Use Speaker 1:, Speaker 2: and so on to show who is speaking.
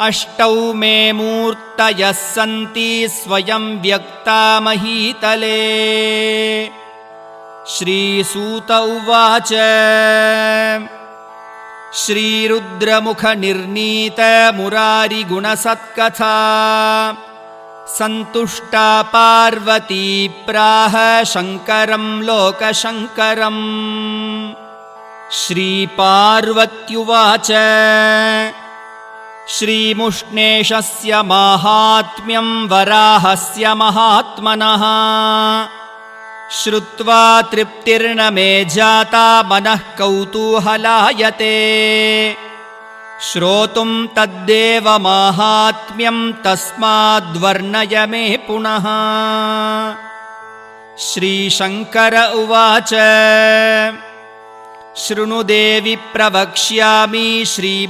Speaker 1: अष्टौ मे मूर्तयः सन्ति स्वयं व्यक्ता महीतले। श्रीसूत उवाच श्रीरुद्रमुखनिर्नीतमुरारिगुणसत्कथा सन्तुष्टा पार्वती प्राह शङ्करं लोकशङ्करम्। श्रीपार्वत्युवाच श्रीमुष्णेशस्य माहात्म्यं वराहस्य महात्मनः श्रुत्वा तृप्तिर्न मे जाता मनः कौतूहलायते। श्रोतुं तद्देव माहात्म्यं तस्माद्वर्णय मे पुनः। श्रीशङ्कर उवाच शृणु देवि प्रवक्ष्यामि श्री